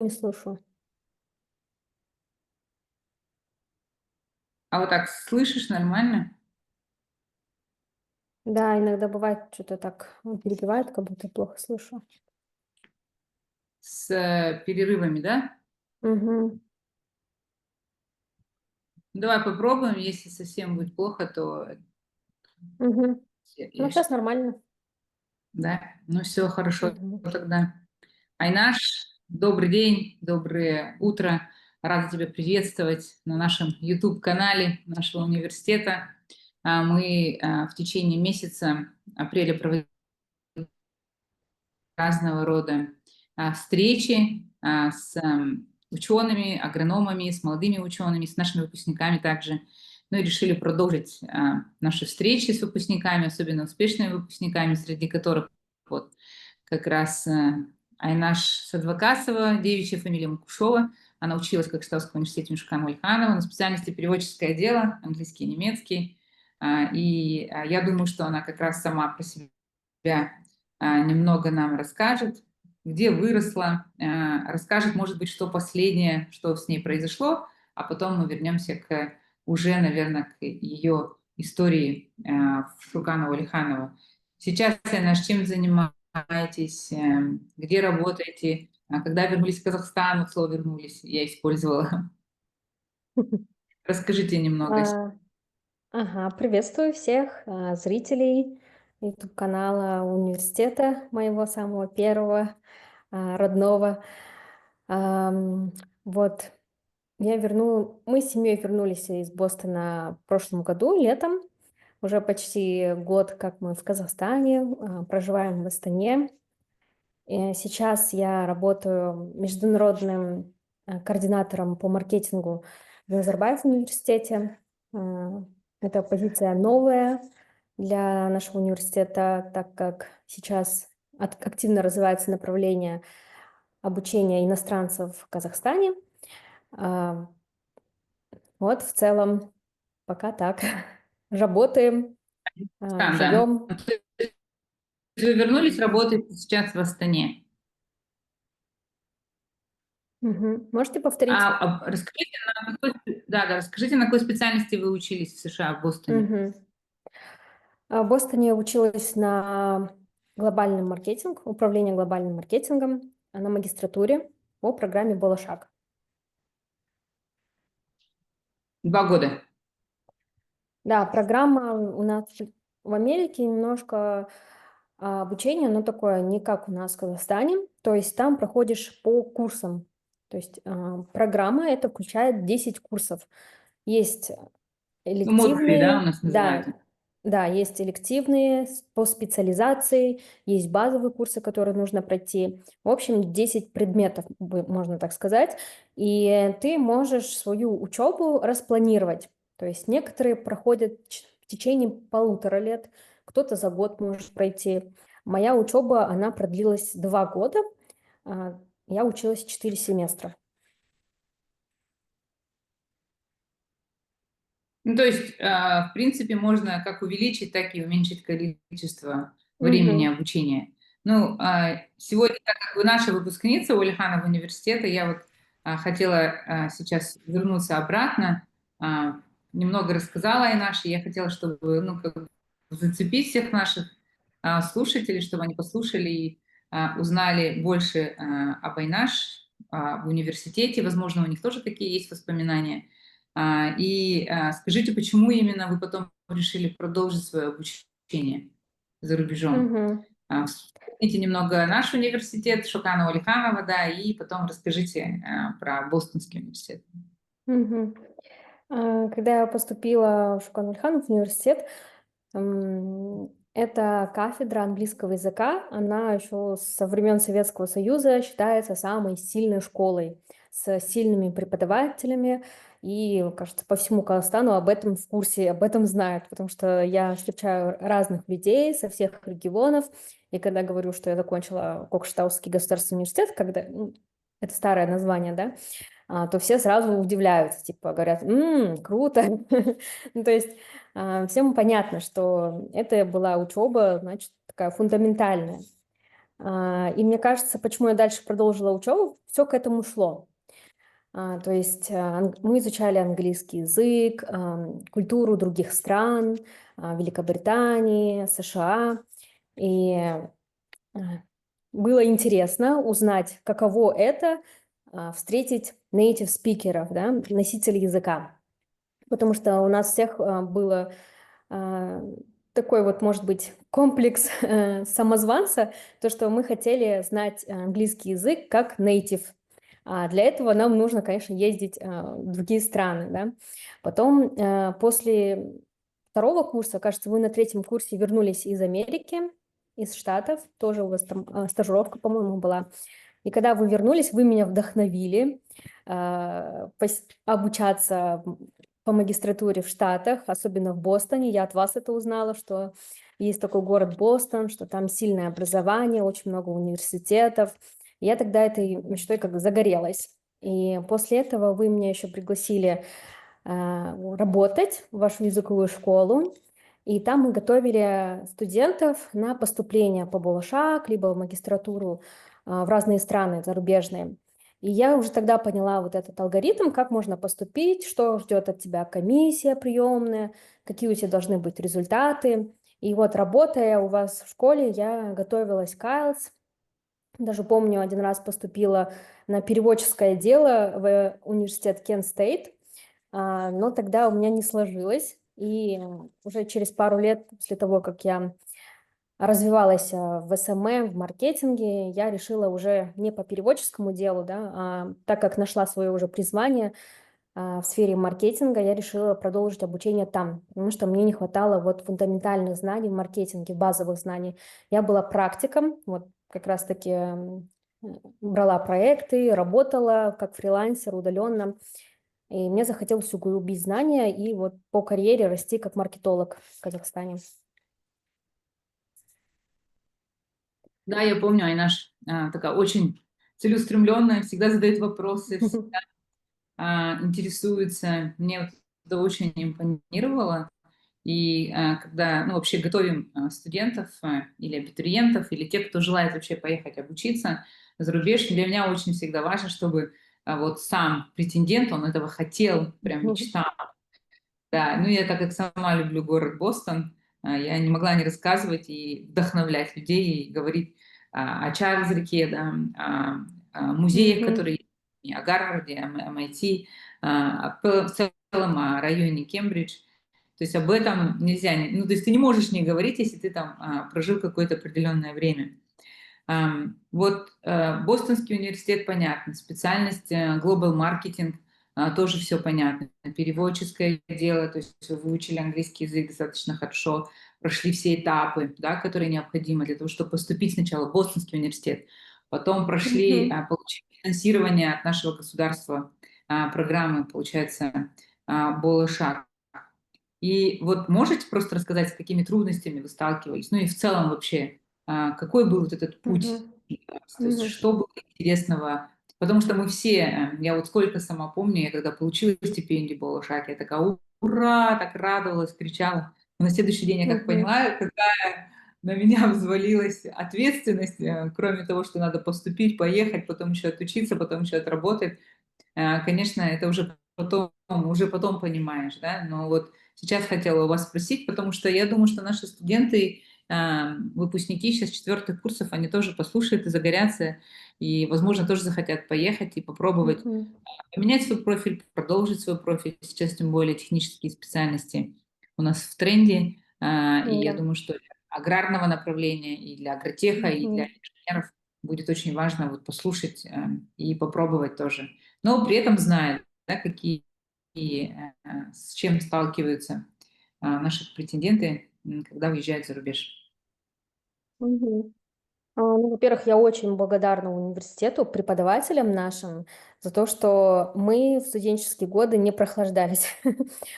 Не слышу. А вот так слышишь нормально? Да, иногда бывает, что-то так перебивает, как будто плохо слышу. С перерывами, да? Мгм. Ну, давай попробуем. Если совсем будет плохо, то Мгм. Ну, я сейчас щас нормально. да? Ну, все хорошо Мгм. тогда. Айнаш, добрый день, доброе утро. Рада тебя приветствовать на нашем YouTube-канале нашего университета. Мы в течение месяца апреля проводим разного рода встречи с учеными, агрономами, с молодыми учеными, с нашими выпускниками также. Ну и решили продолжить наши встречи с выпускниками, особенно успешными выпускниками, среди которых вот как раз Айнаш Садвакасова, девичья фамилия Макушова. Она училась в Кокштавском университете Мишкана Ульханова на специальности переводческое дело, английский и немецкий. Я думаю, что она как раз сама про себя немного нам расскажет, где выросла, расскажет, может быть, что последнее, что с ней произошло, а потом мы вернемся к уже, наверное, к ее истории Шуканова-Лиханова. Сейчас, Айнаш, чем занимаетесь, где работаете, когда вернулись в Казахстан, вот слово вернулись, я использовала. Расскажите немного. А, Ага, приветствую всех зрителей YouTube-канала университета моего самого первого, родного. Вот, мы с семьей вернулись из Бостона в прошлом году, летом. Уже почти год, как мы в Казахстане, проживаем в Астане. Сейчас я работаю международным координатором по маркетингу в Назарбаев университете. Э, Это позиция новая для нашего университета, так как сейчас активно развивается направление обучения иностранцев в Казахстане. А, Вот в целом пока так. Работаем, Да. живем. Ну, то есть вы вернулись, работаете сейчас в Астане. Мгм. Можете повторить? Расскажите, да, расскажите, на какой специальности вы учились в США, в Бостоне? Мгм. В Бостоне училась на глобальный маркетинг, управление глобальным маркетингом, на магистратуре по программе «Болошаг». 2 года. Да, программа у нас в Америке немножко обучение, оно такое не как у нас в Казахстане, то есть там проходишь по курсам. То есть программа это включает 10 курсов. Есть Ну, модули, да, у элективные, нас называют. да, да, есть элективные по специализации, есть базовые курсы, которые нужно пройти. В общем, 10 предметов, можно так сказать, и ты можешь свою учебу распланировать. То есть некоторые проходят в течение 1,5 лет, кто-то за год может пройти. Моя учеба, она продлилась 2 года, я училась 4 семестра. Ну, то есть, в принципе, можно как увеличить, так и уменьшить количество времени Мгм. обучения. Ну, сегодня, так как вы наша выпускница Ульханова университета, я вот хотела сейчас вернуться обратно, а, немного рассказала о нашей, я хотела, чтобы, ну, как бы зацепить всех наших слушателей, чтобы они послушали и узнали больше об Айнаш в университете. Возможно, у них тоже такие есть воспоминания. Скажите, почему именно вы потом решили продолжить свое обучение за рубежом? Мгм. Вспомните немного наш университет, Шуканова-Лиханова, да, и потом расскажите про Бостонский университет. Мгм. Когда я поступила в Шукан-Ульханов университет, эта кафедра английского языка, она еще со времен Советского Союза считается самой сильной школой, с сильными преподавателями. И, кажется, по всему Казахстану об этом в курсе, об этом знают, потому что я встречаю разных людей со всех регионов. И когда говорю, что я закончила Кокштаусский государственный университет, это старое название, да, то все сразу удивляются, типа говорят: круто!» Ну, то есть всем понятно, что это была учеба, значит, такая фундаментальная. И мне кажется, почему я дальше продолжила учебу, все к этому шло. То есть мы изучали английский язык, культуру других стран, Великобритании, США. И а, было интересно узнать, каково это встретить native спикеров, да, носителей языка. Потому что у нас всех было а, такой вот, может быть, комплекс самозванца, то, что мы хотели знать английский язык как native. Для этого нам нужно, конечно, ездить в другие страны, да. Потом, после второго курса, кажется, вы на третьем курсе вернулись из Америки, из Штатов, тоже у вас там стажировка, по-моему, была. И когда вы вернулись, вы меня вдохновили обучаться по магистратуре в Штатах, особенно в Бостоне. Я от вас это узнала, что есть такой город Бостон, что там сильное образование, очень много университетов. Я тогда этой мечтой как бы загорелась. И после этого вы меня еще пригласили работать в вашу языковую школу. И там мы готовили студентов на поступление по Болошак, либо в магистратуру в разные страны зарубежные. И я уже тогда поняла вот этот алгоритм, как можно поступить, что ждет от тебя комиссия приемная, какие у тебя должны быть результаты. И вот работая у вас в школе, я готовилась к IELTS. Даже помню, один раз поступила на переводческое дело в университет Кент Стейт, но тогда у меня не сложилось. И уже через пару лет после того, как я развивалась в СММ, в маркетинге, я решила уже не по переводческому делу, да, так как нашла свое уже призвание в сфере маркетинга, я решила продолжить обучение там, потому что мне не хватало вот фундаментальных знаний в маркетинге, базовых знаний. Я была практиком, вот как раз-таки брала проекты, работала как фрилансер удаленно, и мне захотелось углубить знания и вот по карьере расти как маркетолог в Казахстане. Да, я помню, Айнаш такая очень целеустремленная, всегда задает вопросы, всегда интересуется. Мне вот это очень импонировало. И когда, ну, вообще готовим студентов или абитуриентов, или тех, кто желает вообще поехать обучиться за рубеж, для меня очень всегда важно, чтобы вот сам претендент, он этого хотел, прям мечтал. Да, ну я так как сама люблю город Бостон, я не могла не рассказывать и вдохновлять людей, и говорить о Чарльз-реке, да, о музеях, Мгм. которые есть, и о Гарварде, о MIT, в целом о районе Кембридж. То есть об этом нельзя, ну то есть ты не можешь не говорить, если ты там прожил какое-то определенное время. Вот Бостонский университет, понятно, специальность Global Marketing, тоже все понятно. Переводческое дело, то есть вы выучили английский язык достаточно хорошо, прошли все этапы, да, которые необходимы для того, чтобы поступить сначала в Бостонский университет, потом прошли, Мгм. получили финансирование от нашего государства, программы, получается, Болошак. И вот можете просто рассказать, с какими трудностями вы сталкивались? Ну и в целом вообще, какой был вот этот путь? Мгм. То есть Мгм. что было интересного? Потому что мы все, я вот сколько сама помню, я когда получила стипендию Балашак, я такая, ура, так радовалась, кричала. Но на следующий день я как Мгм. поняла, какая на меня взвалилась ответственность, кроме того, что надо поступить, поехать, потом еще отучиться, потом еще отработать. Конечно, это уже потом понимаешь, да, но вот сейчас хотела у вас спросить, потому что я думаю, что наши студенты, выпускники сейчас четвертых курсов, они тоже послушают и загорятся, и, возможно, тоже захотят поехать и попробовать Мгм. поменять свой профиль, продолжить свой профиль. Сейчас тем более технические специальности у нас в тренде, и я Да. думаю, что для аграрного направления, и для агротеха, и для Мгм. инженеров будет очень важно вот послушать и попробовать тоже. Но при этом зная, да, с чем сталкиваются наши претенденты, когда уезжают за рубеж. Мгм. Ну, во-первых, я очень благодарна университету, преподавателям нашим за то, что мы в студенческие годы не прохлаждались.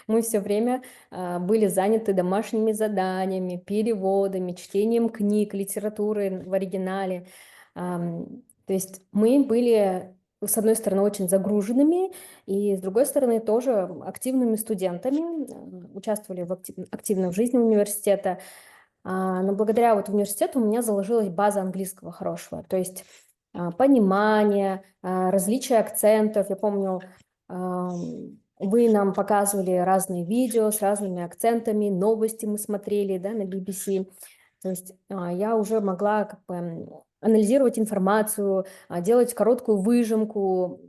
Мы все время были заняты домашними заданиями, переводами, чтением книг, литературы в оригинале. То есть мы были, с одной стороны, очень загруженными, и с другой стороны, тоже активными студентами, участвовали активно в жизни университета. Но благодаря вот университету у меня заложилась база английского хорошего, то есть понимание, различия акцентов. Я помню, вы нам показывали разные видео с разными акцентами, новости мы смотрели, да, на BBC. То есть я уже могла как бы анализировать информацию, делать короткую выжимку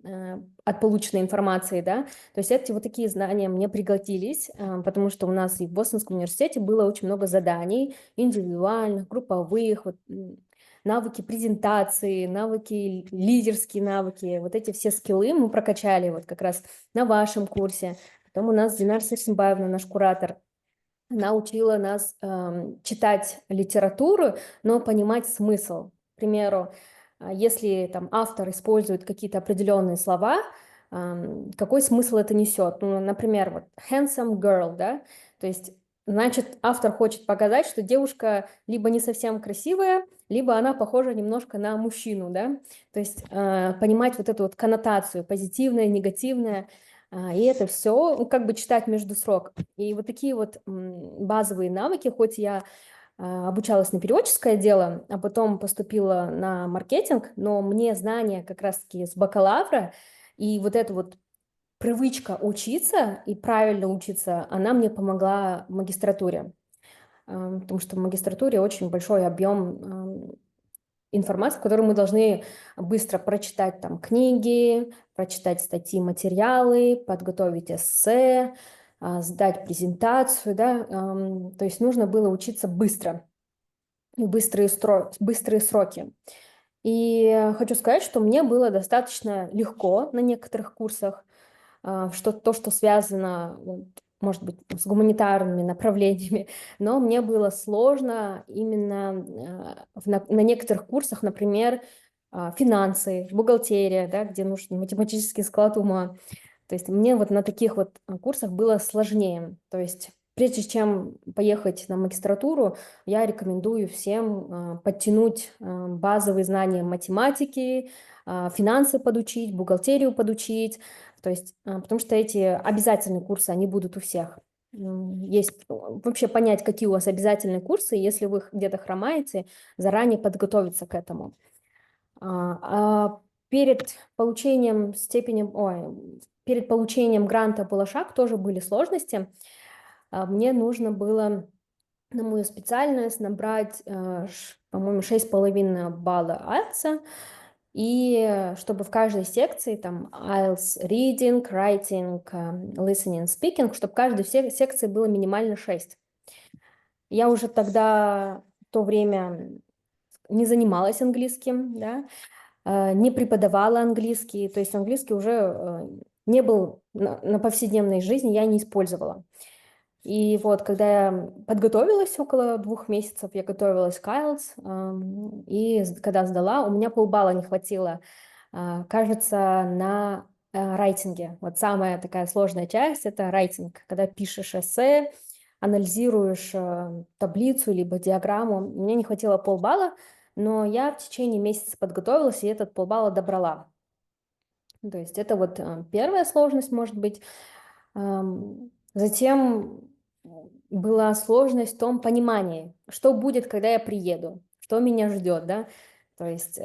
от полученной информации, да. То есть эти вот такие знания мне пригодились, потому что у нас и в Бостонском университете было очень много заданий, индивидуальных, групповых, вот, навыки презентации, навыки, лидерские навыки, вот эти все скиллы мы прокачали вот как раз на вашем курсе. Потом у нас Динар Сарсимбаевна, наш куратор, она учила нас читать литературу, но понимать смысл. К примеру, если там автор использует какие-то определенные слова, какой смысл это несет? Ну, например, вот handsome girl, да, то есть значит, автор хочет показать, что девушка либо не совсем красивая, либо она похожа немножко на мужчину, да, то есть понимать вот эту вот коннотацию, позитивное, негативное, и это все как бы читать между строк. И вот такие вот базовые навыки, хоть я обучалась на переводческое дело, а потом поступила на маркетинг, но мне знания как раз-таки с бакалавра и вот эта вот привычка учиться и правильно учиться, она мне помогла в магистратуре, потому что в магистратуре очень большой объем информации, которую мы должны быстро прочитать там книги, прочитать статьи, материалы, подготовить эссе, сдать презентацию, да, то есть нужно было учиться быстро, и быстрые сроки. И хочу сказать, что мне было достаточно легко на некоторых курсах, что связано, вот, может быть, с гуманитарными направлениями, но мне было сложно именно на некоторых курсах, например, финансы, бухгалтерия, да, где нужен математический склад ума. То есть мне вот на таких вот курсах было сложнее. То есть прежде чем поехать на магистратуру, я рекомендую всем подтянуть базовые знания математики, финансы подучить, бухгалтерию подучить. То есть, потому что эти обязательные курсы, они будут у всех. Есть вообще понять, какие у вас обязательные курсы, если вы где-то хромаете, заранее подготовиться к этому. Перед получением перед получением гранта «Булашак» тоже были сложности. Мне нужно было на мою специальность набрать, по-моему, 6,5 балла IELTS, и чтобы в каждой секции, там, IELTS Reading, Writing, Listening, Speaking, чтобы в каждой секции было минимально 6. Я уже тогда в то время не занималась английским, да, не преподавала английский, то есть английский уже не был на повседневной жизни, я не использовала. И вот, когда я подготовилась около 2 месяцев, я готовилась к IELTS, и когда сдала, у меня полбалла не хватило, кажется, на райтинге. Вот самая такая сложная часть — это райтинг, когда пишешь эссе, анализируешь таблицу либо диаграмму. Мне не хватило полбалла, но я в течение месяца подготовилась и этот полбалла добрала. То есть это вот первая сложность, может быть. Затем была сложность в том понимании, что будет, когда я приеду, что меня ждет, да, то есть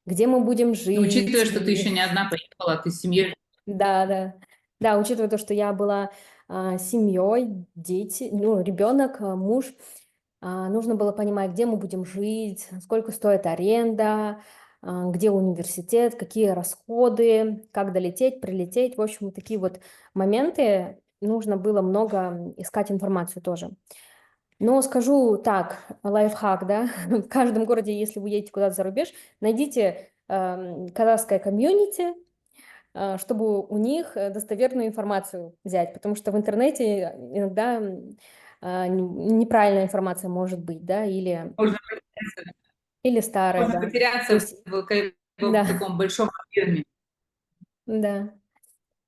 где мы будем Но жить. учитывая, что ты еще не одна поехала, ты с семьей. Да, да. Да, учитывая то, что я была семьей, дети, ну, ребенок, муж, нужно было понимать, где мы будем жить, сколько стоит аренда, где университет, какие расходы, как долететь, прилететь. В общем, такие вот моменты. Нужно было много искать информацию тоже. Но скажу так, лайфхак, да, в каждом городе, если вы едете куда-то за рубеж, найдите казахское комьюнити, чтобы у них достоверную информацию взять, потому что в интернете иногда неправильная информация может быть, да, Можно потеряться, или старая, можно да. То потеряться есть, в да, таком большом объеме. да.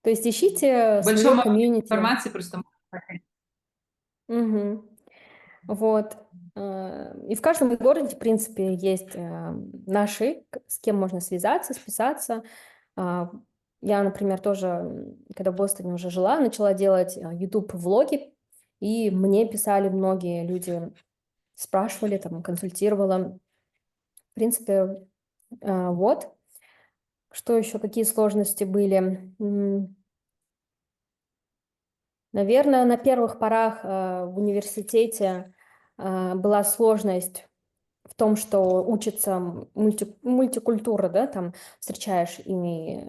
То есть ищите В свое большом объеме комьюнити. информации просто можно потеряться. Мгм. Вот. И в каждом городе, в принципе, есть наши, с кем можно связаться, списаться. А, Я, например, тоже, когда в Бостоне уже жила, начала делать YouTube-влоги, и мне писали многие люди спрашивали, там, консультировала. В принципе, вот. Что еще, какие сложности были? Наверное, на первых порах в университете была сложность в том, что учится мультикультура, да, там встречаешь и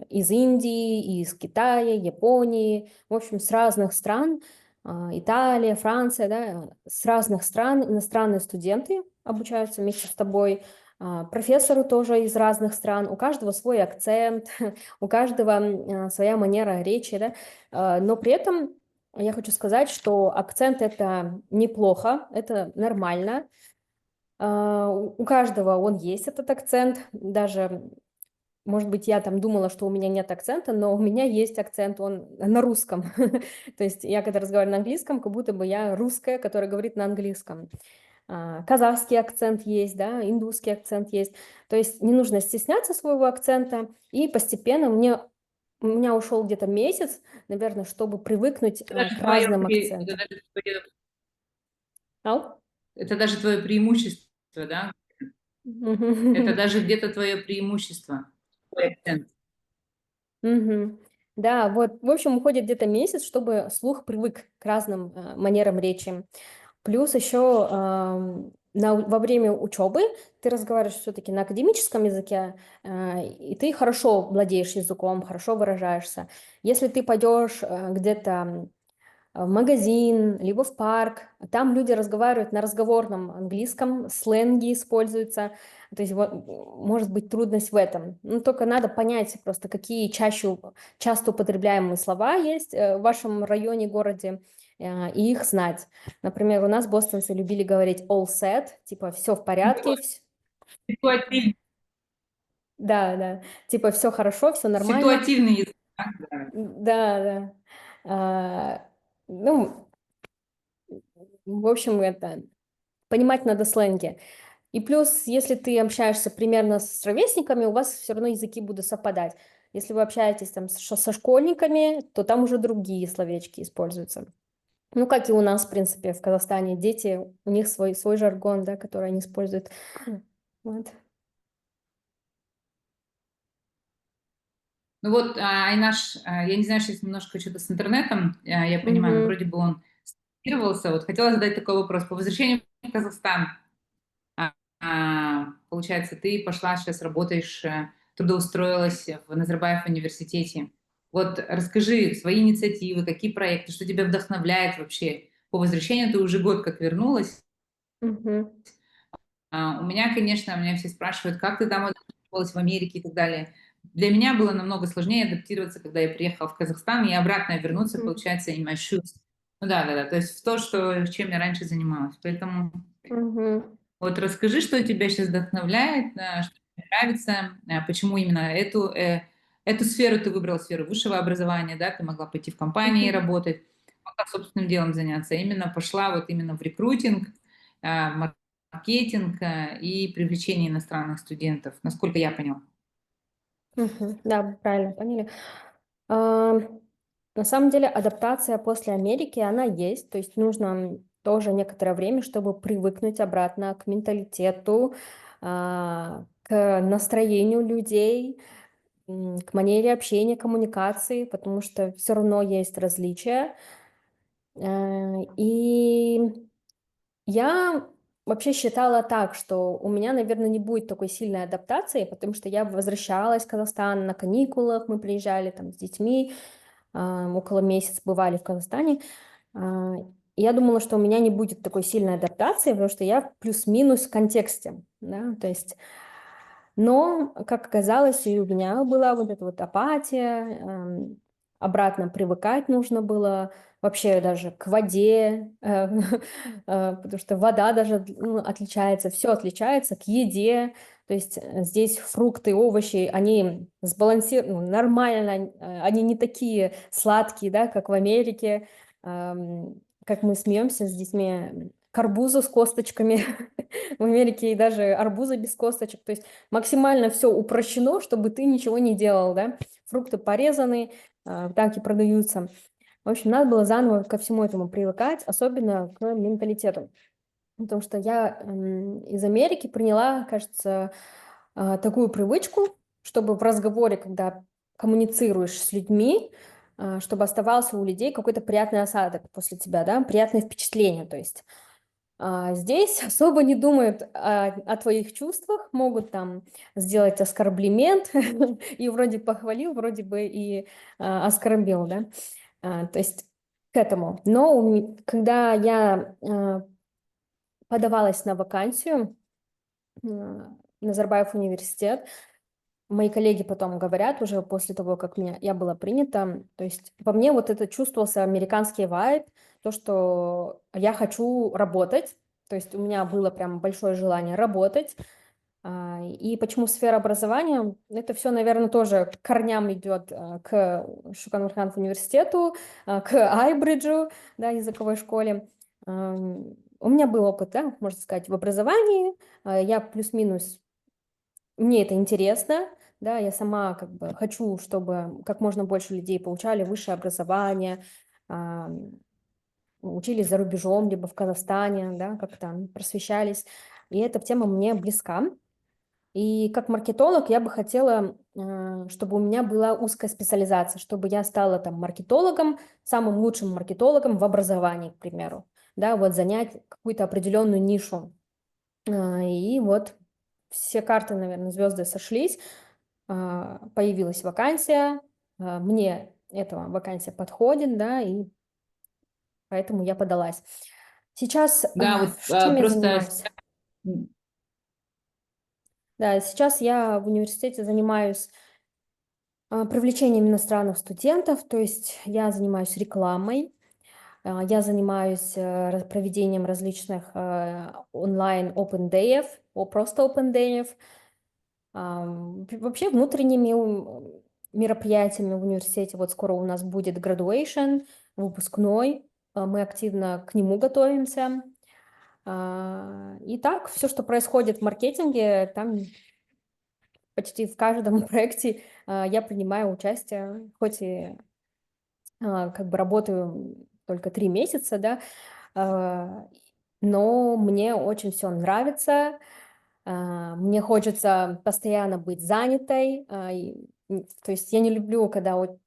из Индии, и из Китая, Японии, в общем, с разных стран, Италия, Франция, да, с разных стран иностранные студенты обучаются вместе с тобой, профессоры тоже из разных стран, у каждого свой акцент, у каждого своя манера речи, да, но при этом я хочу сказать, что акцент это неплохо, это нормально. У каждого он есть, этот акцент. Даже, может быть, я там думала, что у меня нет акцента, но у меня есть акцент, он на русском. То есть я когда разговариваю на английском, как будто бы я русская, которая говорит на английском. Казахский акцент есть, да, индусский акцент есть. То есть не нужно стесняться своего акцента. И постепенно у меня ушел где-то месяц, наверное, чтобы привыкнуть Это даже к твое, разным акцентам. Ау? это даже твое преимущество, да? Это даже где-то твое преимущество, твой акцент. Мгм. Да, вот, в общем, уходит где-то месяц, чтобы слух привык к разным манерам речи. Плюс еще во время учебы ты разговариваешь все-таки на академическом языке, и ты хорошо владеешь языком, хорошо выражаешься. Если ты пойдешь где-то в магазин, либо в парк. Там люди разговаривают на разговорном английском, сленги используются. То есть вот, может быть трудность в этом. Ну, только надо понять просто, какие часто употребляемые слова есть в вашем районе, городе, и их знать. Например, у нас бостонцы любили говорить all set, типа все в порядке, Ситуативный, да, да, типа все хорошо, все нормально. ситуативный язык. Да. Да, да. Ну, в общем, это понимать надо сленги. И плюс, если ты общаешься примерно с ровесниками, у вас все равно языки будут совпадать. Если вы общаетесь там со школьниками, то там уже другие словечки используются. Ну, как и у нас, в принципе, в Казахстане. Дети, у них свой жаргон, да, который они используют. Вот. Ну вот, Айнаш, я не знаю, сейчас немножко что-то с интернетом, я понимаю, но Мгм. вроде бы он стабилизировался. Вот хотела задать такой вопрос. По возвращению в Казахстан, получается, ты пошла сейчас работаешь, трудоустроилась в Назарбаев университете. Вот расскажи свои инициативы, какие проекты, что тебя вдохновляет вообще по возвращению. Ты уже год как вернулась. Мгм. У меня, конечно, меня все спрашивают, как ты там адаптировалась в Америке и так далее. Для меня было намного сложнее адаптироваться, когда я приехала в Казахстан, и обратно вернуться, Мгм. получается, in my shoes. Ну да, да, да, то есть в то, что, чем я раньше занималась. Поэтому Мгм. вот расскажи, что тебя сейчас вдохновляет, что тебе нравится, почему именно эту сферу ты выбрала, сферу высшего образования, да, ты могла пойти в компании Мгм. работать, могла собственным делом заняться, именно пошла вот именно в рекрутинг, маркетинг и привлечение иностранных студентов, насколько я поняла. Мгм. Да, вы правильно поняли. А, На самом деле адаптация после Америки, она есть, то есть нужно тоже некоторое время, чтобы привыкнуть обратно к менталитету, к настроению людей, к манере общения, коммуникации, потому что все равно есть различия. И я вообще считала так, что у меня, наверное, не будет такой сильной адаптации, потому что я возвращалась в Казахстан на каникулах, мы приезжали там с детьми, около месяца бывали в Казахстане. А, и я думала, что у меня не будет такой сильной адаптации, потому что я плюс-минус в контексте, да, то есть но, как оказалось, и у меня была вот эта вот апатия, обратно привыкать нужно было, вообще даже к воде, потому что вода даже ну, отличается, все отличается, к еде, то есть здесь фрукты, овощи, они сбалансированы, нормально, они не такие сладкие, да, как в Америке, как мы смеемся с детьми, к арбузу с косточками, в Америке и даже арбузы без косточек, то есть максимально все упрощено, чтобы ты ничего не делал, да. Фрукты порезаны, так и продаются. В общем, надо было заново ко всему этому привыкать, особенно к менталитету. Потому что я из Америки приняла, кажется, такую привычку, чтобы в разговоре, когда коммуницируешь с людьми, чтобы оставался у людей какой-то приятный осадок после тебя, да, приятное впечатление, то есть. Здесь особо не думают о твоих чувствах, могут там сделать оскорблимент и вроде похвалил, вроде бы и оскорбил, да. То есть к этому. Но когда я подавалась на вакансию на Назарбаев университет, мои коллеги потом говорят уже после того, как я была принята, то есть во мне вот это чувствовался американский вайб, то, что я хочу работать, то есть у меня было прям большое желание работать. И почему сфера образования? Это все, наверное, тоже к корням идет к Шукан университету, к Айбриджу, да, языковой школе. У меня был опыт, да, можно сказать, в образовании. Я плюс-минус, мне это интересно, да, я сама как бы хочу, чтобы как можно больше людей получали высшее образование, а, учились за рубежом, либо в Казахстане, да, как там просвещались. И эта тема мне близка. И как маркетолог я бы хотела, чтобы у меня была узкая специализация, чтобы я стала там маркетологом, самым лучшим маркетологом в образовании, к примеру, да, вот занять какую-то определенную нишу. И вот все карты, наверное, звезды сошлись, появилась вакансия, мне эта вакансия подходит, да, и поэтому я подалась. Сейчас, Да, вот чем я просто занимаюсь? Да, сейчас я в университете занимаюсь привлечением иностранных студентов, то есть я занимаюсь рекламой, я занимаюсь проведением различных онлайн open day, просто open day, вообще внутренними мероприятиями в университете. Вот скоро у нас будет graduation, выпускной, мы активно к нему готовимся. И так, все, что происходит в маркетинге, там почти в каждом проекте я принимаю участие, хоть и как бы работаю только 3 месяца, да, а, но мне очень все нравится. Мне хочется постоянно быть занятой. То есть я не люблю, когда вот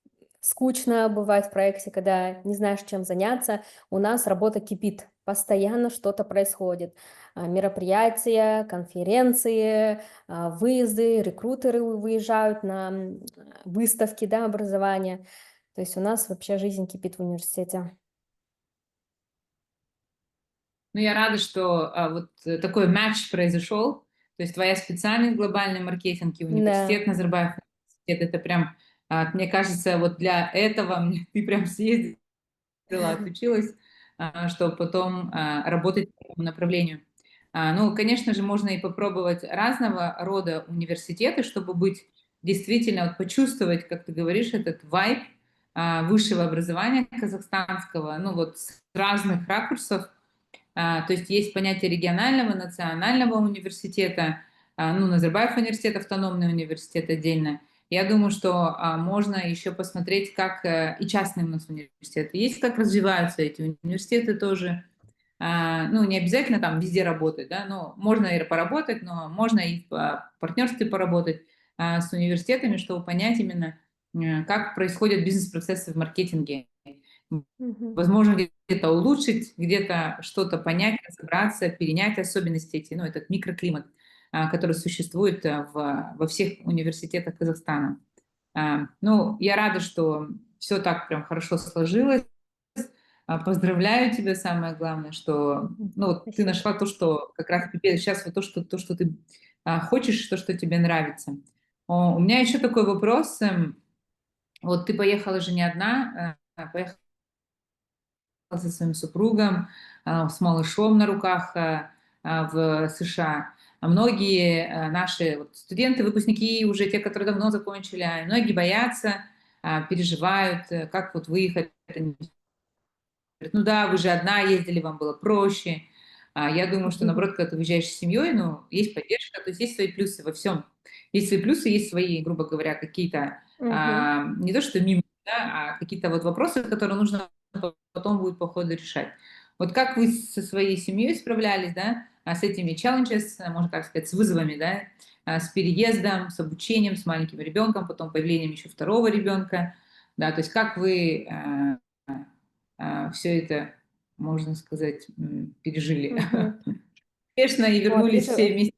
скучно бывает в проекте, когда не знаешь, чем заняться. У нас работа кипит, постоянно что-то происходит. Мероприятия, конференции, выезды, рекрутеры выезжают на выставки, да, образования. То есть у нас вообще жизнь кипит в университете. Ну, я рада, что вот такой матч произошел. То есть твоя специальность глобальный маркетинг и Да. университет Назарбаев университет, это прям, мне кажется, вот для этого ты прям съездила, отучилась, чтобы потом работать по этому направлению. Ну, конечно же, можно и попробовать разного рода университеты, чтобы быть действительно, вот почувствовать, как ты говоришь, этот вайб высшего образования казахстанского, ну вот с разных ракурсов. То есть есть понятие регионального, национального университета, ну, Назарбаев университет, автономный университет отдельно. Я думаю, что можно еще посмотреть, как и частные у нас университеты есть, как развиваются эти университеты тоже. Ну, не обязательно там везде работать, да, но можно и поработать, но можно и в партнерстве поработать с университетами, чтобы понять именно, как происходят бизнес-процессы в маркетинге. Мгм. Возможно, где-то улучшить, где-то что-то понять, разобраться, перенять особенности эти, ну, этот микроклимат, который существует во всех университетах Казахстана. Ну, я рада, что все так прям хорошо сложилось. Поздравляю тебя, самое главное, что ну, вот ты Спасибо. нашла то, что как раз теперь сейчас вот то, что ты хочешь, то, что тебе нравится. У меня еще такой вопрос. Вот ты поехала же не одна, поехала со своим супругом, с малышом на руках в США. Многие наши вот студенты, выпускники, уже те, которые давно закончили, многие боятся, переживают, как вот выехать. Они говорят, ну да, вы же одна ездили, вам было проще. Я думаю, что наоборот, когда ты выезжаешь с семьей, ну, есть поддержка, то есть есть свои плюсы во всем. Есть свои плюсы, есть свои, грубо говоря, какие-то, Мгм. не то что мимо, да, а какие-то вот вопросы, которые нужно потом будет по ходу решать. Вот как вы со своей семьей справлялись, да, с этими challenges, можно так сказать, с вызовами, да, с переездом, с обучением, с маленьким ребенком, потом появлением еще второго ребенка, да, то есть как вы все это, можно сказать, пережили Мгм. успешно и Вот, вернулись все вместе?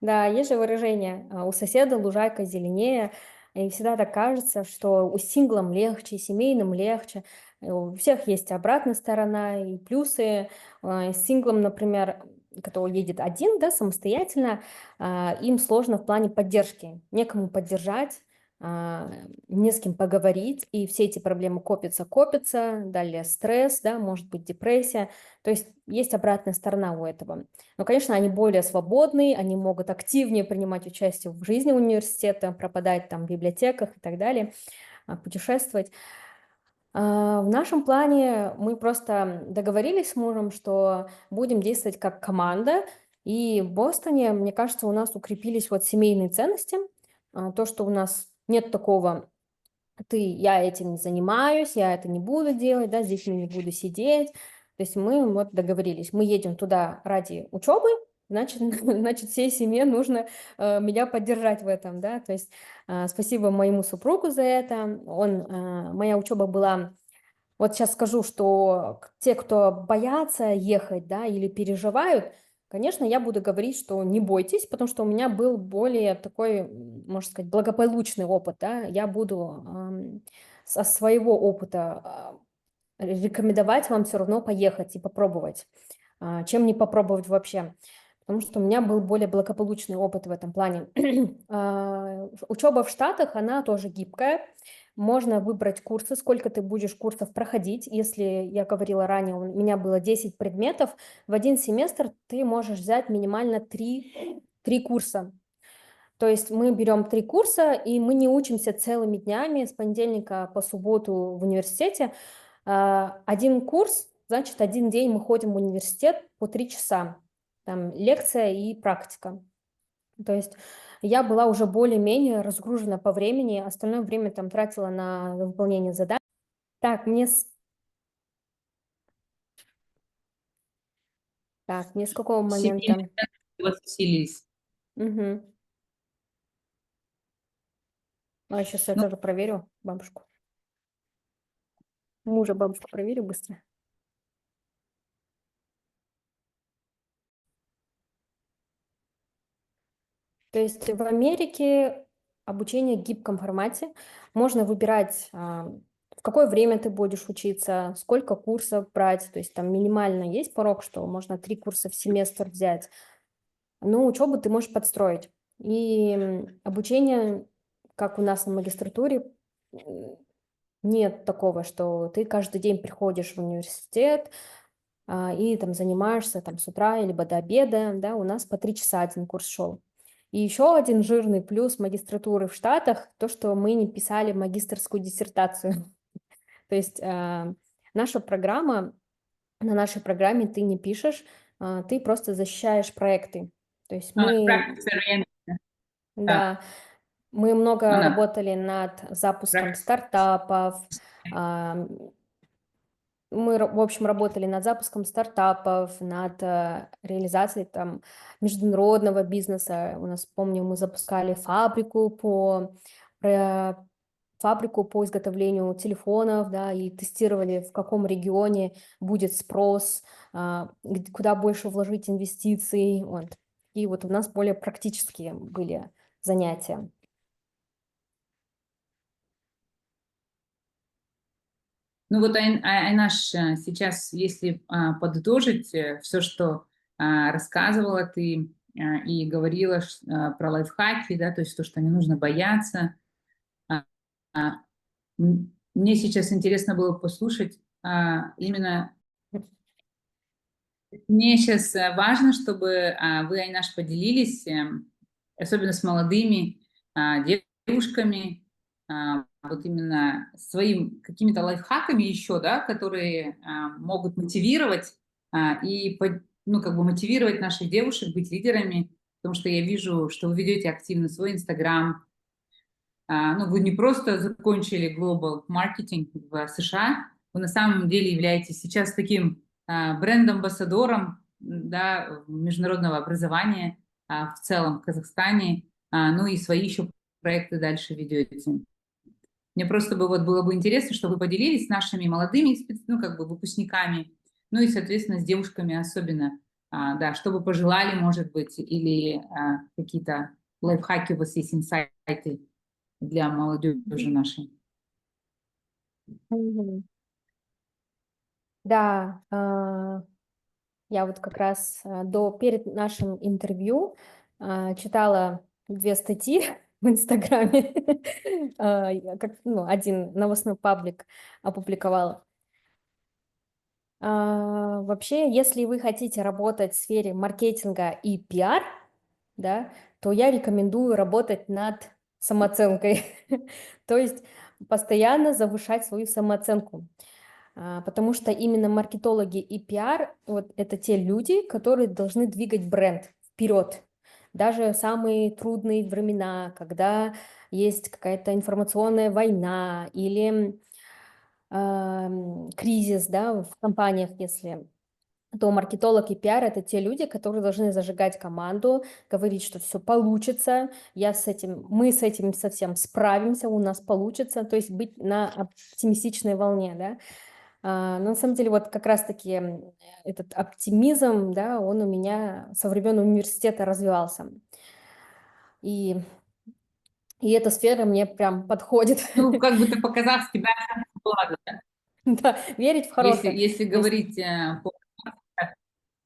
да, есть же выражение, у соседа лужайка зеленее, и всегда так кажется, что у синглам легче, семейным легче. У всех есть обратная сторона и плюсы. С синглом, например, который едет один, да, самостоятельно, им сложно в плане поддержки. Некому поддержать, а, не с кем поговорить, и все эти проблемы копятся, далее стресс, да, может быть депрессия. То есть обратная сторона у этого. Но, конечно, они более свободные, они могут активнее принимать участие в жизни университета, пропадать там в библиотеках и так далее, путешествовать. В нашем плане мы просто договорились с мужем, что будем действовать как команда, и в Бостоне, мне кажется, у нас укрепились вот семейные ценности, то, что у нас нет такого я этим не занимаюсь, я это не буду делать, да, здесь я не буду сидеть. То есть мы вот договорились, мы едем туда ради учебы, значит, значит, всей семье нужно меня поддержать в этом, да, то есть спасибо моему супругу за это, моя учеба была, вот сейчас скажу, что те, кто боятся ехать, да, или переживают, конечно, я буду говорить, что не бойтесь, потому что у меня был более такой, можно сказать, благополучный опыт, да, я буду со своего опыта рекомендовать вам все равно поехать и попробовать, чем не попробовать вообще. Потому что у меня был более благополучный опыт в этом плане. Учеба в Штатах, она тоже гибкая. Можно выбрать курсы, сколько ты будешь курсов проходить. Если я говорила ранее, у меня было 10 предметов, в один семестр ты можешь взять минимально 3 курса. То есть мы берем 3 курса, и мы не учимся целыми днями с понедельника по субботу в университете. Один курс, значит, один день мы ходим в университет по 3 часа. Там лекция и практика. То есть я была уже более-менее разгружена по времени, остальное время там тратила на выполнение заданий. Так, мне с какого Семейные момента? ценности у вас усилились. Мгм. Сейчас я Ну, тоже проверю бабушку. Мужа бабушку проверю быстро. То есть в Америке обучение в гибком формате. Можно выбирать, в какое время ты будешь учиться, сколько курсов брать. То есть там минимально есть порог, что можно 3 курса в семестр взять. Но учебу ты можешь подстроить. И обучение, как у нас на магистратуре, м, нет такого, что ты каждый день приходишь в университет и там занимаешься там с утра либо до обеда, да, у нас по 3 часа один курс шел. И еще один жирный плюс магистратуры в Штатах, то, что мы не писали магистерскую диссертацию. То есть наша программа, на нашей программе ты не пишешь, ты просто защищаешь проекты. То есть ну, practice oriented, да, да, мы ну, много на работали над запуском practice. стартапов, а, в общем, работали над запуском стартапов, над реализацией там международного бизнеса. У нас, помню, мы запускали про- фабрику по изготовлению телефонов, да, и тестировали, в каком регионе будет спрос, куда больше вложить инвестиций. Вот. И вот у нас более практические были занятия. Ну вот, Айнаш, сейчас, если подытожить все, что рассказывала ты и говорила про лайфхаки, да, то есть то, что не нужно бояться. а, а, Мне сейчас интересно было послушать именно, мне сейчас важно, чтобы вы, Айнаш, поделились, особенно с молодыми девушками, вот именно своим какими-то лайфхаками еще, да, которые могут мотивировать ну, как бы мотивировать наших девушек быть лидерами, потому что я вижу, что вы ведете активно свой Инстаграм. Ну, вы не просто закончили Global Marketing в США, вы на самом деле являетесь сейчас таким бренд-амбассадором, да, международного образования в целом в Казахстане, ну и свои еще проекты дальше ведете. Мне просто бы вот было бы интересно, чтобы вы поделились с нашими молодыми, ну, как бы выпускниками, ну и, соответственно, с девушками особенно, да, что бы пожелали, может быть, или какие-то лайфхаки у вас есть, инсайты для молодежи Мгм. нашей. Мгм. Да, я вот как раз перед нашим интервью читала 2 статьи в Инстаграме, я ну, один новостной паблик опубликовала. Вообще, если вы хотите работать в сфере маркетинга и пиар, да, то я рекомендую работать над самооценкой, то есть постоянно завышать свою самооценку. Потому что именно маркетологи и пиар вот это те люди, которые должны двигать бренд вперед. Даже в самые трудные времена, когда есть какая-то информационная война или кризис, да, в компаниях, если то маркетолог и пиар — это те люди, которые должны зажигать команду, говорить, что все получится, мы с этим совсем справимся, у нас получится, то есть быть на оптимистичной волне, да. Но на самом деле вот как раз-таки этот оптимизм, да, он у меня со времен университета развивался. И, и эта сфера мне прям подходит. Ну, как бы ты по-казахски, да, да? Да, верить в Если, хорошее. если То есть, говорить,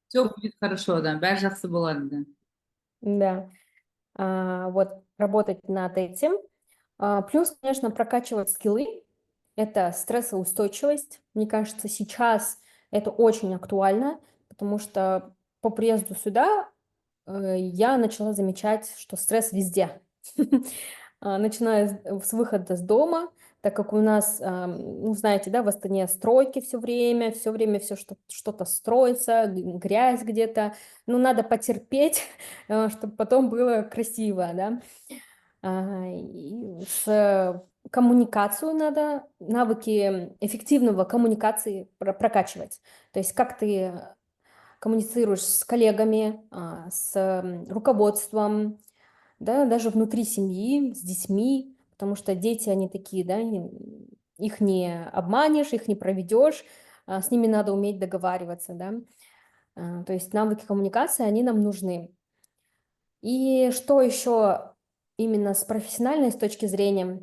все будет хорошо, да, бәрі жақсы болады, да. да, вот работать над этим. Плюс, конечно, прокачивать скиллы. Это стрессоустойчивость. Мне кажется, сейчас это очень актуально, потому что по приезду сюда я начала замечать, что стресс везде. Начиная с выхода с дома, так как у нас, ну, знаете, да, в Астане стройки все время все что-то строится, грязь где-то. Ну, надо потерпеть, чтобы потом было красиво, да. И коммуникацию надо, навыки эффективного коммуникации прокачивать. То есть как ты коммуницируешь с коллегами, с руководством, да, даже внутри семьи, с детьми, потому что дети, они такие, да, их не обманешь, их не проведешь, с ними надо уметь договариваться, да. То есть навыки коммуникации, они нам нужны. И что еще именно с профессиональной с точки зрения?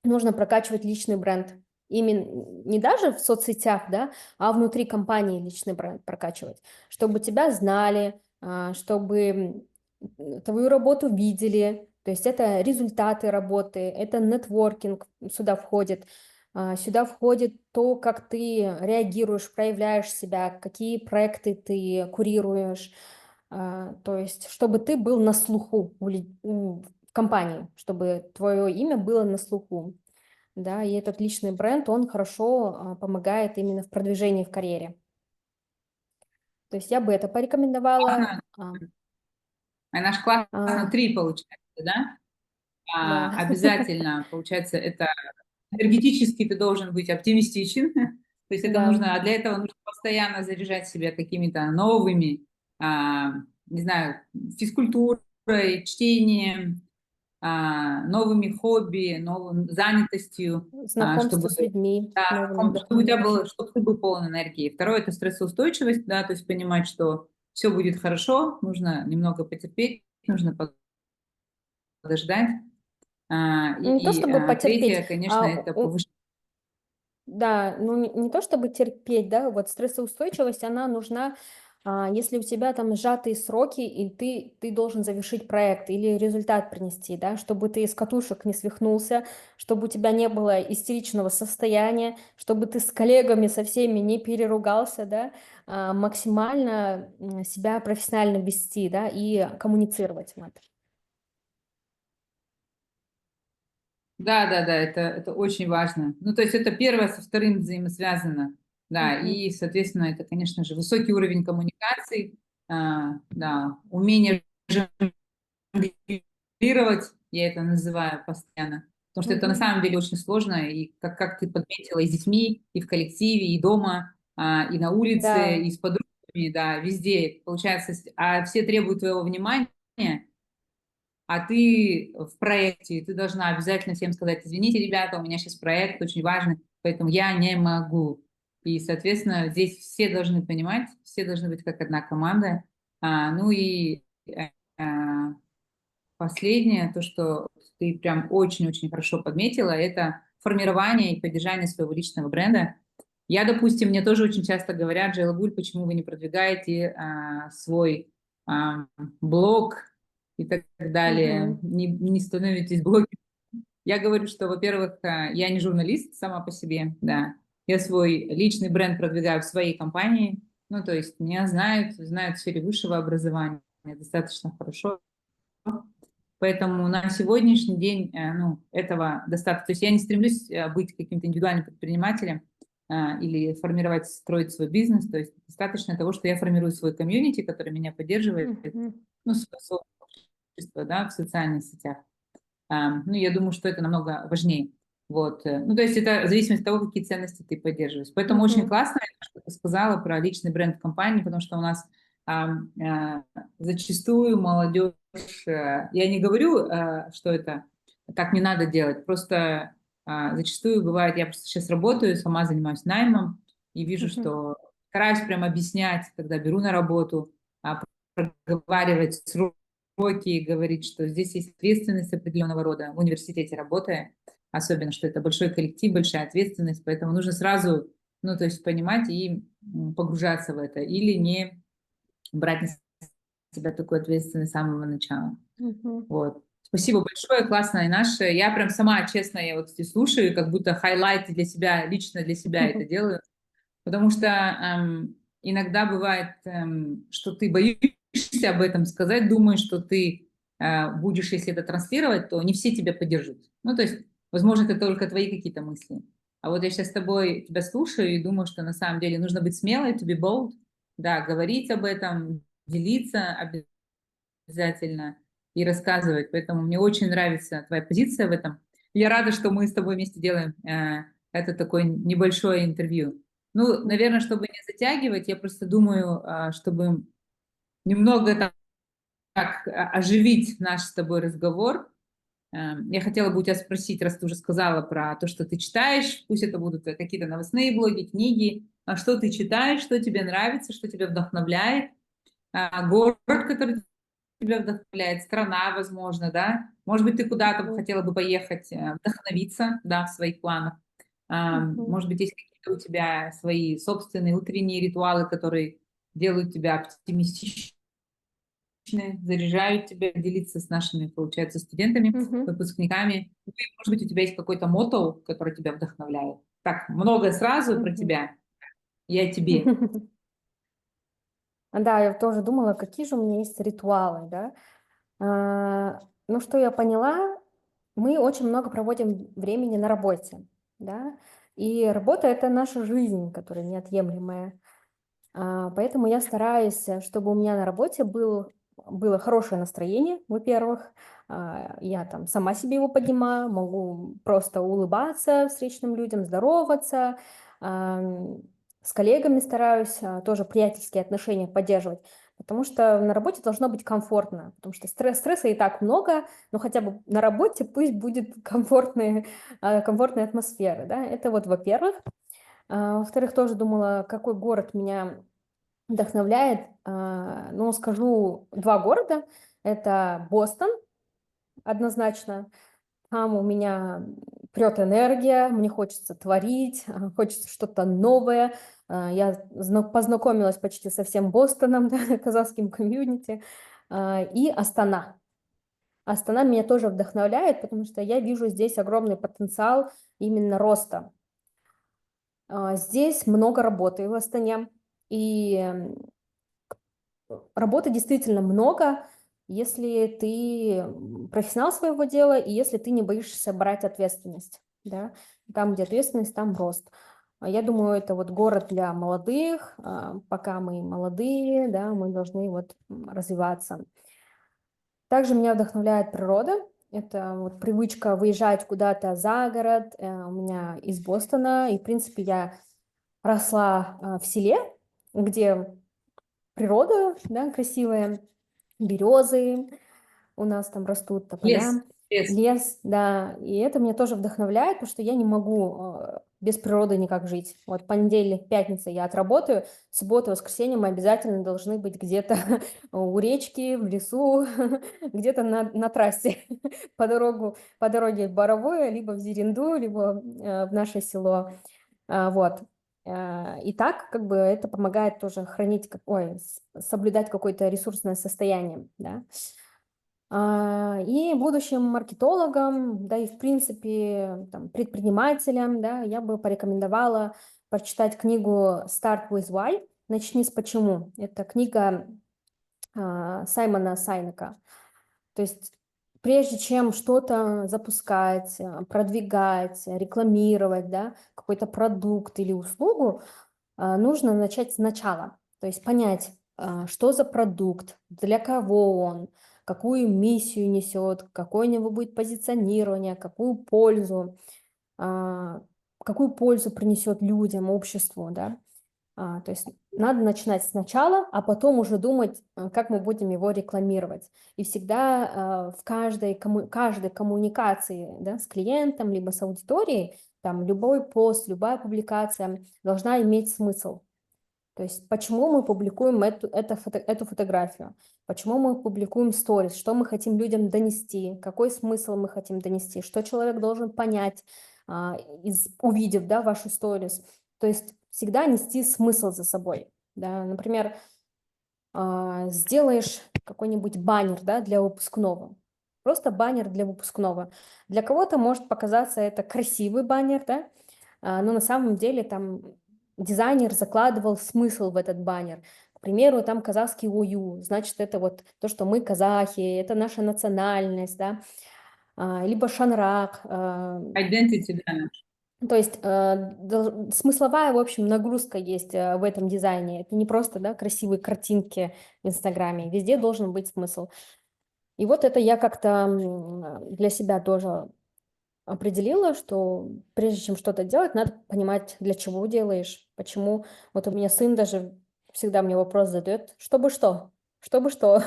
Нужно прокачивать личный бренд. Именно не даже в соцсетях, да, а внутри компании личный бренд прокачивать, чтобы тебя знали, чтобы твою работу видели. То есть это результаты работы, это нетворкинг сюда входит. Сюда входит то, как ты реагируешь, проявляешь себя, какие проекты ты курируешь. То есть чтобы ты был на слуху в компании, чтобы твое имя было на слуху. Да, и этот личный бренд, он хорошо помогает именно в продвижении в карьере. То есть я бы это порекомендовала. Наш класс на А, 3 получается, да? да, Обязательно, получается, это энергетически ты должен быть оптимистичен, то есть это да. нужно, а для этого нужно постоянно заряжать себя какими-то новыми, не знаю, физкультурой, чтением, новыми хобби, новым занятостью, Знакомство чтобы, с людьми да, новыми чтобы у тебя было, вдохновляющими. чтобы ты был полон энергии. Второе — это стрессоустойчивость, да, то есть понимать, что все будет хорошо, нужно немного потерпеть, нужно подождать. Не то чтобы Третье, потерпеть, конечно, это повышение. да, ну не то чтобы терпеть, да, вот стрессоустойчивость, она нужна, если у тебя там сжатые сроки, и ты должен завершить проект или результат принести, да, чтобы ты из катушек не свихнулся, чтобы у тебя не было истеричного состояния, чтобы ты с коллегами со всеми не переругался, да, максимально себя профессионально вести, да, и коммуницировать. Вот. Да, да, да, это очень важно. Ну, то есть это первое со вторым взаимосвязано. Да, Мгм. и, соответственно, это, конечно же, высокий уровень коммуникаций, да, умение жонглировать, я это называю постоянно. Потому что это на самом деле очень сложно, и как ты подметила, и с детьми, и в коллективе, и дома, и на улице, Да. и с подругами, да, везде. Получается, а все требуют твоего внимания, а ты в проекте, и ты должна обязательно всем сказать: извините, ребята, у меня сейчас проект очень важный, поэтому я не могу. И, соответственно, здесь все должны понимать, все должны быть как одна команда. Ну и а, последнее, то, что ты прям очень-очень хорошо подметила, это формирование и поддержание своего личного бренда. Я, допустим, мне тоже очень часто говорят: Джейлабуль, почему вы не продвигаете свой а, блог и так далее, Мгм. не становитесь блогером. Я говорю, что, во-первых, я не журналист сама по себе, да, я свой личный бренд продвигаю в своей компании, ну, то есть меня знают в сфере высшего образования достаточно хорошо, поэтому на сегодняшний день, ну, этого достаточно. То есть я не стремлюсь быть каким-то индивидуальным предпринимателем или формировать, строить свой бизнес. То есть достаточно того, что я формирую свой комьюнити, который меня поддерживает, Мгм. ну, свое сообщество, да, в социальных сетях. Ну, я думаю, что это намного важнее. Вот. Ну, то есть это в зависимости от того, какие ценности ты поддерживаешь. Поэтому очень Мгм. классно, что ты сказала про личный бренд компании, потому что у нас зачастую молодежь, я не говорю, что это так не надо делать, просто зачастую бывает, я просто сейчас работаю, сама занимаюсь наймом, и вижу, Мгм. что стараюсь прям объяснять, когда беру на работу, проговаривать сроки, говорить, что здесь есть ответственность определенного рода в университете работая, особенно, что это большой коллектив, большая ответственность, поэтому нужно сразу, ну, то есть понимать и погружаться в это, или не брать на себя такую ответственность с самого начала. Мгм. Вот. Спасибо большое, классная наша. Я прям сама, честно, я вот здесь слушаю, как будто хайлайты для себя, лично для себя это делаю, потому что иногда бывает, что ты боишься об этом сказать, думаешь, что ты будешь, если это транслировать, то не все тебя поддержат. Ну, то есть, возможно, это только твои какие-то мысли. А вот я сейчас с тобой тебя слушаю и думаю, что на самом деле нужно быть смелой, to be bold, да, говорить об этом, делиться обязательно и рассказывать. Поэтому мне очень нравится твоя позиция в этом. Я рада, что мы с тобой вместе делаем это такое небольшое интервью. Ну, наверное, Мгм. чтобы не затягивать, я просто думаю, чтобы немного так оживить наш с тобой разговор. Я хотела бы у тебя спросить, раз ты уже сказала про то, что ты читаешь, пусть это будут какие-то новостные блоги, книги, а что ты читаешь, что тебе нравится, что тебя вдохновляет, город, который тебя вдохновляет, страна, возможно, да? Может быть, ты куда-то Мгм. хотела бы поехать, вдохновиться, да, в своих планах. Мгм. Может быть, есть какие-то у тебя свои собственные утренние ритуалы, которые делают тебя оптимистичной, заряжают тебя делиться с нашими, получается, студентами, Мгм. выпускниками. Ну и, может быть, у тебя есть какой-то мотто, который тебя вдохновляет. Так, много сразу про Мгм. тебя, я тебе. Да, я тоже думала, какие же у меня есть ритуалы, да. Ну, что я поняла, мы очень много проводим времени на работе, да, и работа — это наша жизнь, которая неотъемлемая. Поэтому я стараюсь, чтобы у меня на работе было хорошее настроение, во-первых. Я там сама себе его поднимаю, могу просто улыбаться встречным людям, здороваться. Ам, С коллегами стараюсь тоже приятельские отношения поддерживать, потому что на работе должно быть комфортно, потому что стресса и так много, но хотя бы на работе пусть будет комфортная атмосфера, да, это вот во-первых. Во-вторых, тоже думала, какой город меня вдохновляет. Ну, скажу 2 города. Это Бостон, однозначно. Там у меня прет энергия, мне хочется творить, хочется что-то новое. Я познакомилась почти со всем Бостоном, да, казахским комьюнити. И Астана. Астана меня тоже вдохновляет, потому что я вижу здесь огромный потенциал именно роста. Здесь много работы в Астане, и работы действительно много, если ты профессионал своего дела и если ты не боишься брать ответственность, да. Там, где ответственность, там рост. Я думаю, это вот город для молодых. Пока мы молодые, да, мы должны вот развиваться. Также меня вдохновляет природа. Это вот привычка выезжать куда-то за город. У меня из Бостона, и, в принципе, я росла в селе, где природа, да, красивая, березы, у нас там растут Лес, тополя, лес. лес, да, и это меня тоже вдохновляет, потому что я не могу без природы никак жить. Вот понедельник, пятница я отработаю, суббота, воскресенье мы обязательно должны быть где-то у речки, в лесу, где-то на трассе по дороге в Боровое, либо в Зеренду, либо в наше село. Вот. И так как бы это помогает тоже хранить, соблюдать какое-то ресурсное состояние, да. И будущим маркетологам, да и в принципе там, предпринимателям, да, я бы порекомендовала прочитать книгу Start with Why, начни с почему. Это книга Саймона Сайнека. То есть прежде чем что-то запускать, продвигать, рекламировать, да, какой-то продукт или услугу, нужно начать сначала. То есть понять, что за продукт, для кого он, какую миссию несет, какое у него будет позиционирование, а, какую пользу принесет людям, обществу, да. То есть надо начинать сначала, а потом уже думать, как мы будем его рекламировать. И всегда в каждой коммуникации, да, с клиентом, либо с аудиторией, там любой пост, любая публикация должна иметь смысл. То есть почему мы публикуем эту фотографию, почему мы публикуем сторис, что мы хотим людям донести, какой смысл мы хотим донести, что человек должен понять, увидев, да, вашу сторис. То есть всегда нести смысл за собой. Да? Например, сделаешь какой-нибудь баннер, да, для выпускного. Просто баннер для выпускного. Для кого-то может показаться это красивый баннер, да, но на самом деле там дизайнер закладывал смысл в этот баннер. К примеру, там казахский ою, значит, это вот то, что мы казахи, это наша национальность, да, либо шанрак, Identity, да. то есть смысловая, в общем, нагрузка есть в этом дизайне. Это не просто, да, красивые картинки в Инстаграме. Везде должен быть смысл. И вот это я как-то для себя тоже определила, что прежде чем что-то делать, надо понимать, для чего делаешь, почему. Вот у меня сын даже всегда мне вопрос задает, чтобы что? Чтобы что?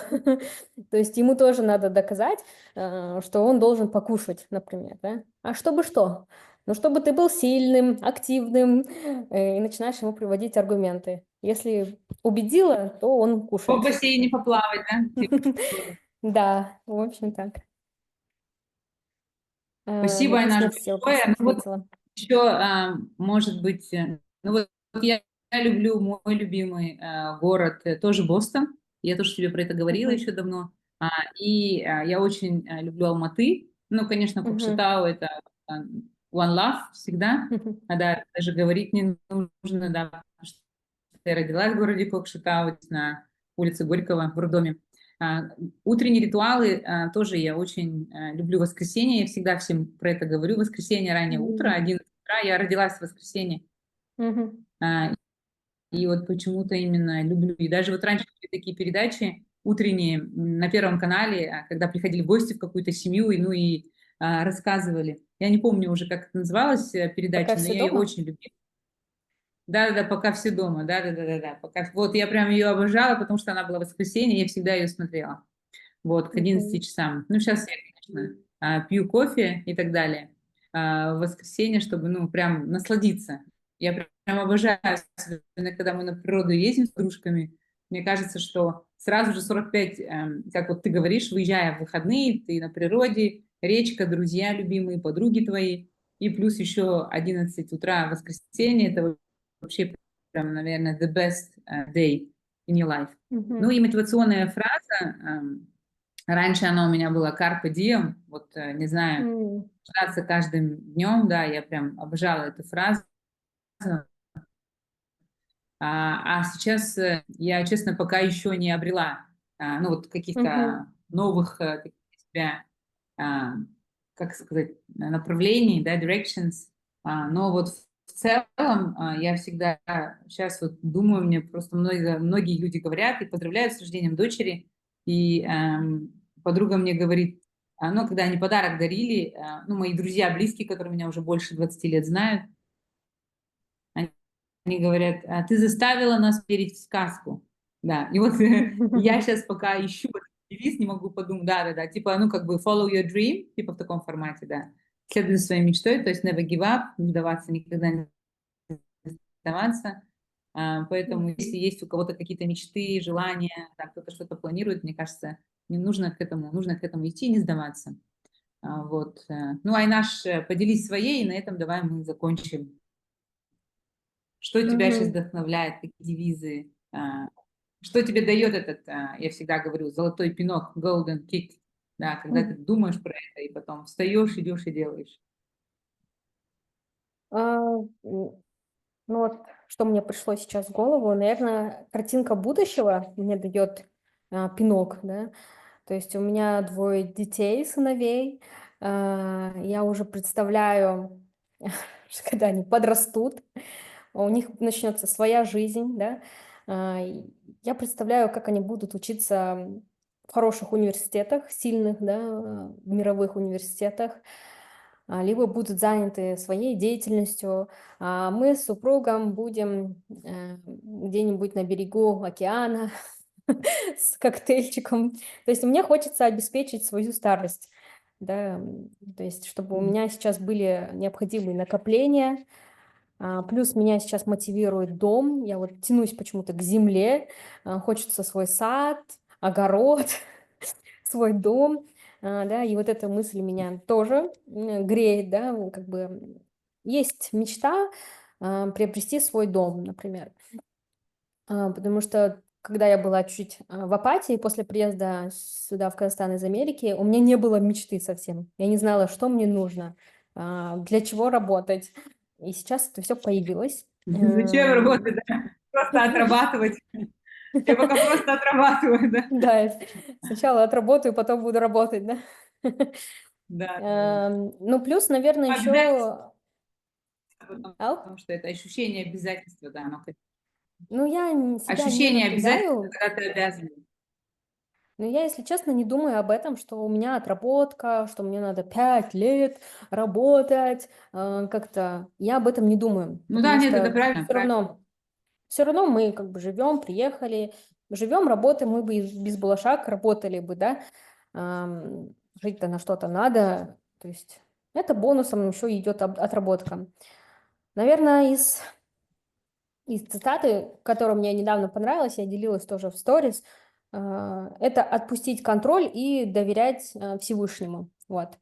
То есть ему тоже надо доказать, что он должен покушать, например, да? А чтобы что? Ну, чтобы ты был сильным, активным, и начинаешь ему приводить аргументы. Если убедила, то он В кушает. бассейне поплавать, да? Да, в общем так. Спасибо, Надеюсь, Айнаш, на все большое. Ну, вот ответила. еще, может быть, ну вот я люблю мой любимый город, тоже Бостон. Я тоже тебе про это говорила Мгм. еще давно. Я очень люблю Алматы. Ну, конечно, Мгм. Кокшетау — это а, one love всегда. Мгм. Да, даже говорить не нужно, да, потому что я родилась в городе Кокшетау, на улице Горького, в роддоме. А, Утренние ритуалы тоже я очень люблю воскресенье. Я всегда всем про это говорю. Воскресенье, раннее утро, Мгм. 11 утра. Я родилась в воскресенье. Мгм. А, И вот почему-то именно люблю. И даже вот раньше были такие передачи утренние на Первом канале, когда приходили гости в какую-то семью, рассказывали. Я не помню уже, как это называлась Пока передача, но все я ее дома? очень любила. Да-да-да, пока все дома, да-да-да-да-да. Пока... Вот я прям ее обожала, потому что она была в воскресенье, я всегда ее смотрела. Вот, к 11 Мгм. часам. Ну, сейчас я, конечно, пью кофе и так далее в воскресенье, чтобы, ну, прям насладиться. Я прям обожаю, особенно когда мы на природу ездим с дружками. Мне кажется, что сразу же 45, как вот ты говоришь, выезжая в выходные, ты на природе, речка, друзья любимые, подруги твои, и плюс еще 11 утра в воскресенье, это вообще прям, наверное, the best day in your life. Ну Мгм. и мотивационная фраза, раньше она у меня была carpe diem, вот не знаю, М. наслаждаться каждым днем, да, я прям обожала эту фразу. Сейчас я, честно, пока еще не обрела, ну вот Мгм. каких-то новых таких для себя, а, как сказать, направлений, да, directions. Но вот в целом я всегда сейчас вот думаю, мне просто многие люди говорят и поздравляют с рождением дочери, и подруга мне говорит, Ну, когда они подарок дарили, ну, мои друзья близкие, которые меня уже больше 20 лет знают, они они говорят: Ты заставила нас верить в сказку". Да, и вот я сейчас пока ищу этот девиз, не могу подумать. Да-да-да, типа, ну, как бы follow your dream, типа в таком формате, да. Следуй за своей мечтой, то есть never give up, не сдаваться, никогда не сдаваться. Поэтому если есть у кого-то какие-то мечты, желания, да, кто-то что-то планирует, мне кажется, не нужно к этому идти, не сдаваться. Вот. Ну, Айнаш, поделись своей, и на этом давай мы закончим. Что тебя сейчас Мгм. вдохновляет, какие девизы? Что тебе дает этот, я всегда говорю, золотой пинок, golden kick, да, когда ты думаешь про это, и потом встаешь, идешь и делаешь. А, м, ну вот, что мне пришло сейчас в голову, наверное, картинка будущего мне дает пинок, да. То есть у меня двое детей, сыновей. Я уже представляю, что когда они подрастут, у них начнется своя жизнь, да. И я представляю, как они будут учиться в хороших университетах, сильных, да, мировых университетах, либо будут заняты своей деятельностью, а мы с супругом будем где-нибудь на берегу океана с коктейльчиком. То есть мне хочется обеспечить свою старость, да, то есть чтобы у Мгм. меня сейчас были необходимые накопления, плюс меня сейчас мотивирует дом. Я вот тянусь почему-то к земле. Хочется свой сад, огород, свой дом. Да, и вот эта мысль меня тоже греет, да, как бы есть мечта приобрести свой дом, например. Потому что когда я была чуть в апатии после приезда сюда, в Казахстан из Америки, у меня не было мечты совсем. Я не знала, что мне нужно, для чего работать. И сейчас это все появилось. Зачем работать, да? Просто отрабатывать. Я пока просто отрабатываю, да? Да, сначала отработаю, потом буду работать, да. Да, да, да. Ну, плюс, наверное, Обязательства, еще... Ау? потому что это ощущение обязательства, да, оно Ну, я себя не ощущение обязательства, напрягаю. когда ты обязан. Но я, если честно, не думаю об этом, что у меня отработка, что мне надо 5 лет работать, как-то. Я об этом не думаю, Ну да, потому нет, это что правильно, правильно. все равно мы как бы живем, приехали, живем, работаем, мы бы и без балашак работали бы, да. Жить-то на что-то надо, то есть это бонусом еще идет отработка. Наверное, из цитаты, которая мне недавно понравилась, я делилась тоже в сторис, это отпустить контроль и доверять Всевышнему. Вот.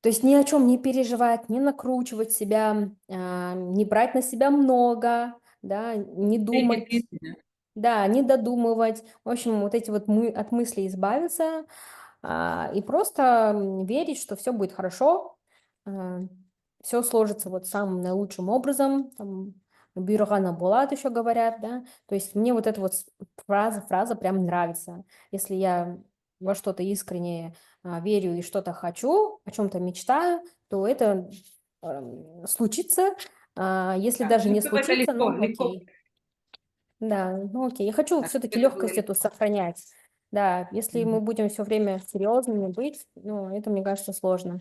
То есть ни о чем не переживать, не накручивать себя, не брать на себя много, да, не Take it думать, easy, да. да, не додумывать. В общем, вот эти вот мы от мыслей избавиться, и просто верить, что все будет хорошо, все сложится вот самым наилучшим образом. Там, «Бюйрагана болат» еще говорят, да. То есть мне вот эта вот фраза прям нравится. Если я во что-то искренне верю и что-то хочу, о чем-то мечтаю, то это случится. Если Да, даже ну, не чтобы это случится, легко, ну легко, окей. Да, ну окей. Я хочу да, чтобы все-таки это было легкость легко. эту сохранять. Да, если мы Мгм. будем все время серьезными быть, ну, это, мне кажется, сложно.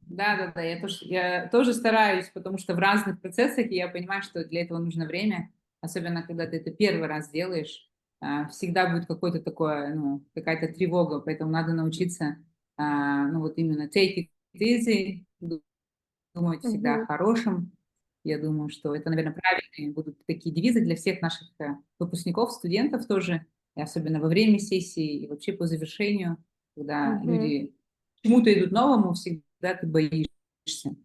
Да, да, да, я тоже стараюсь, потому что в разных процессах я понимаю, что для этого нужно время, особенно когда ты это первый раз делаешь, всегда будет какое-то такое, ну, какая-то тревога, поэтому надо научиться, ну, вот именно take it easy, думать всегда о Мгм. хорошем. Я думаю, что это, наверное, правильные будут такие девизы для всех наших выпускников, студентов тоже, и особенно во время сессии и вообще по завершению, когда Мгм. люди к чему-то идут новому, всегда ты боишься.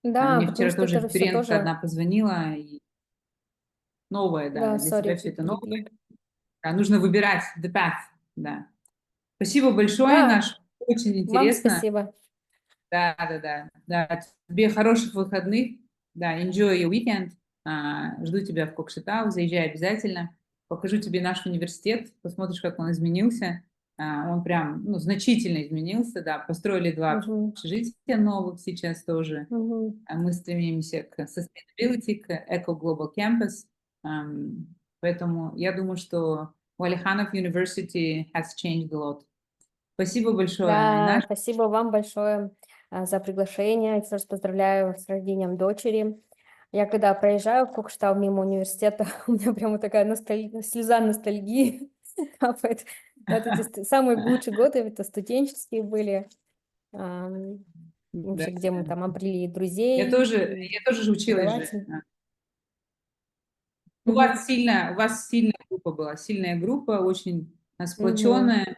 Да, Мне потому вчера что тоже это же все абитуриентка тоже... одна позвонила, и новое, да, Да, для сори, тебя все это новое. перебью. Нужно выбирать the path, да. Спасибо большое, Да, Наш, очень вам интересно. спасибо. Да, да, да, да. Тебе хороших выходных. Да, enjoy your weekend. Жду тебя в Кокшетау, заезжай обязательно. Покажу тебе наш университет, посмотришь, как он изменился. Он прям, ну, значительно изменился, да. Построили два Мгм. общежития новых сейчас тоже. Мгм. Мы стремимся к sustainability, к Eco Global Campus. Поэтому я думаю, что Уалиханов University has changed a lot. Спасибо большое, Да, Айнаш. спасибо вам большое за приглашение. Еще раз поздравляю с рождением дочери. Я когда проезжаю в Кокштау мимо университета, у меня прямо такая слеза ностальгии капает. Это самые лучшие годы, это студенческие были, ам, Да, вообще, где мы там обрели я друзей тоже, и я тоже же училась же. преподавателей. Мгм. У вас сильная группа была, сильная группа, очень Мгм. сплоченная.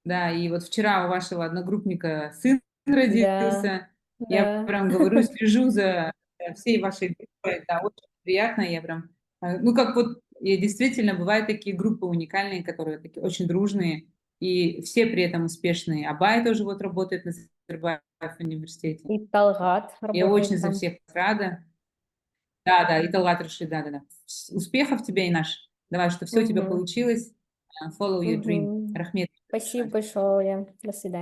Да, и вот вчера у вашего одногруппника сын Да, родился. Я да. прям говорю, слежу за всей вашей группой. Да, очень приятно. Я прям, ну как вот, и действительно бывают такие группы уникальные, которые такие очень дружные, и все при этом успешные. Абай тоже вот работает на Назарбаев университете. И Талгат Я очень работает за там. всех рада. Да, да, и Талгат Рашид, да, да, да. Успехов тебе, Инаш. Давай, что все у тебя Мгм. получилось. Follow your dream. Мгм. Рахмет Спасибо большое. большое. До свидания.